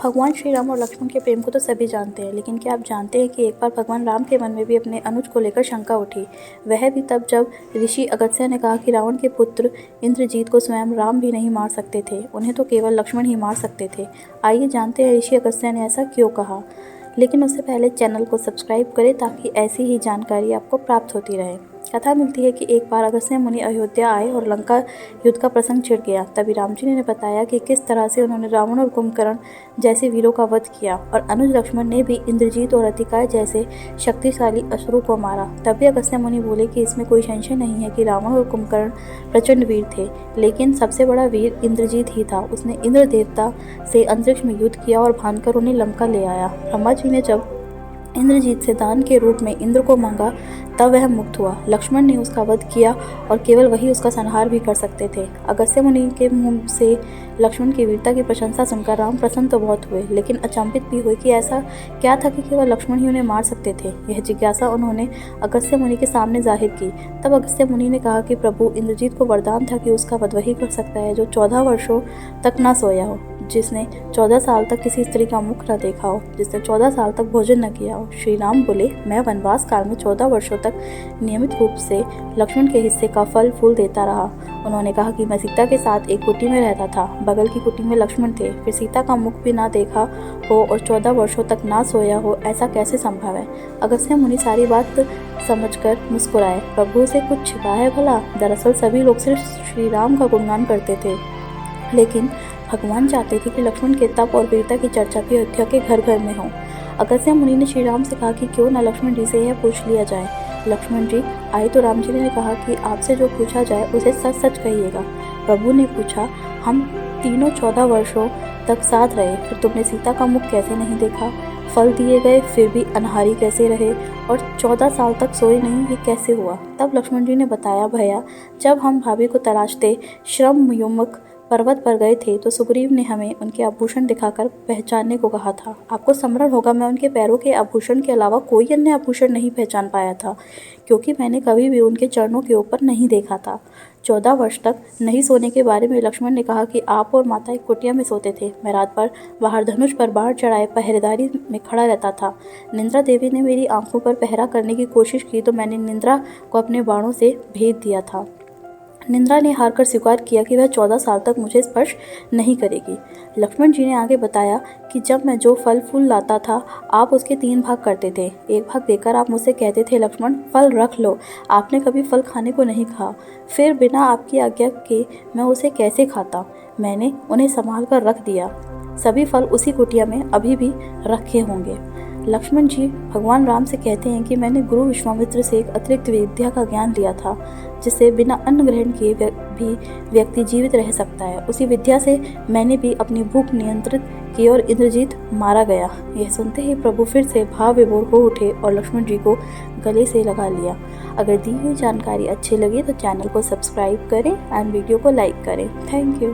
भगवान श्री राम और लक्ष्मण के प्रेम को तो सभी जानते हैं, लेकिन क्या आप जानते हैं कि एक बार भगवान राम के मन में भी अपने अनुज को लेकर शंका उठी। वह भी तब जब ऋषि अगस्त्य ने कहा कि रावण के पुत्र इंद्रजीत को स्वयं राम भी नहीं मार सकते थे, उन्हें तो केवल लक्ष्मण ही मार सकते थे। आइए जानते हैं ऋषि अगस्त्य ने ऐसा क्यों कहा। लेकिन उससे पहले चैनल को सब्सक्राइब करें ताकि ऐसी ही जानकारी आपको प्राप्त होती रहे। कथा मिलती है कि एक बार अगस्त्य मुनि अयोध्या आए और लंका युद्ध का प्रसंग छिड़ गया। तभी राम जी ने बताया कि किस तरह से उन्होंने रावण और कुंभकर्ण जैसे वीरों का वध किया और अनुज लक्ष्मण ने भी इंद्रजीत और अतिकाय जैसे शक्तिशाली असुरों को मारा। तभी अगस्त्य मुनि बोले कि इसमें कोई संशय नहीं है कि रावण और कुंभकर्ण प्रचंड वीर थे, लेकिन सबसे बड़ा वीर इंद्रजीत ही था। उसने इंद्र देवता से अंतरिक्ष में युद्ध किया और भानकर उन्हें लंका ले आया। ब्रह्मा जी ने जब इंद्रजीत से दान के रूप में इंद्र को मांगा तब वह मुक्त हुआ। लक्ष्मण ने उसका वध किया और केवल वही उसका संहार भी कर सकते थे। अगस्त्य मुनि के मुंह से लक्ष्मण की वीरता की प्रशंसा सुनकर राम प्रसन्न तो बहुत हुए, लेकिन अचंभित भी हुए कि ऐसा क्या था कि केवल लक्ष्मण ही उन्हें मार सकते थे। यह जिज्ञासा उन्होंने अगस्त्य मुनि के सामने जाहिर की। तब अगस्त्य मुनि ने कहा कि प्रभु, इंद्रजीत को वरदान था कि उसका वध वही कर सकता है जो 14 वर्षों तक न सोया हो, जिसने 14 साल तक किसी स्त्री का मुख न देखा हो, जिसने 14 साल तक भोजन न किया हो। श्री राम बोले, मैं वनवास काल में 14 वर्षों तक नियमित रूप से लक्ष्मण के हिस्से का फल फूल देता रहा। उन्होंने कहा कि मैं सीता के साथ एक कुटी में रहता था, बगल की कुटी में लक्ष्मण थे, फिर सीता का मुख भी ना देखा हो और 14 वर्षों तक ना सोया हो, ऐसा कैसे संभव है। अगस्त्य मुनि सारी बात समझकर मुस्कुराए। प्रभु से कुछ छिपा है भला। दरअसल सभी लोग सिर्फ श्री राम का गुणगान करते थे, लेकिन भगवान चाहते थे कि लक्ष्मण के तप और वीरता की चर्चा भी अयोध्या के घर घर में हो। अगस्त्य मुनि ने श्री राम से कहा कि क्यों न लक्ष्मण जी से यह पूछ लिया जाए। लक्ष्मण जी आए तो राम जी ने कहा कि आपसे जो पूछा जाए उसे सच सच कहिएगा। प्रभु ने पूछा, हम तीनों 14 वर्षों तक साथ रहे, फिर तुमने सीता का मुख कैसे नहीं देखा? फल दिए गए फिर भी अनहारी कैसे रहे? और 14 साल तक सोए नहीं, ये कैसे हुआ? तब लक्ष्मण जी ने बताया, भैया, जब हम भाभी को तलाशते श्रम युमक पर्वत पर गए थे तो सुग्रीव ने हमें उनके आभूषण दिखाकर पहचानने को कहा था। आपको स्मरण होगा, मैं उनके पैरों के आभूषण के अलावा कोई अन्य आभूषण नहीं पहचान पाया था, क्योंकि मैंने कभी भी उनके चरणों के ऊपर नहीं देखा था। 14 वर्ष तक नहीं सोने के बारे में लक्ष्मण ने कहा कि आप और माता एक कुटिया में सोते थे। मैं रात भर बाहर धनुष पर बाढ़ चढ़ाए पहरेदारी में खड़ा रहता था। निंद्रा देवी ने मेरी आंखों पर पहरा करने की कोशिश की तो मैंने निंद्रा को अपने बाणों से भेद दिया था। निंद्रा ने हार कर स्वीकार किया कि वह 14 साल तक मुझे स्पर्श नहीं करेगी। लक्ष्मण जी ने आगे बताया कि जब मैं जो फल फूल लाता था, आप उसके 3 भाग करते थे। एक भाग देकर आप मुझसे कहते थे, लक्ष्मण फल रख लो। आपने कभी फल खाने को नहीं कहा। फिर बिना आपकी आज्ञा के मैं उसे कैसे खाता? मैंने उन्हें संभाल कर रख दिया। सभी फल उसी कुटिया में अभी भी रखे होंगे। लक्ष्मण जी भगवान राम से कहते हैं कि मैंने गुरु विश्वामित्र से एक अतिरिक्त विद्या का ज्ञान लिया था, जिससे बिना अन्न ग्रहण किए भी व्यक्ति जीवित रह सकता है। उसी विद्या से मैंने भी अपनी भूख नियंत्रित की और इंद्रजीत मारा गया। यह सुनते ही प्रभु फिर से भाव विभोर हो उठे और लक्ष्मण जी को गले से लगा लिया। अगर दी हुई जानकारी अच्छी लगी तो चैनल को सब्सक्राइब करें एंड वीडियो को लाइक करें। Thank you.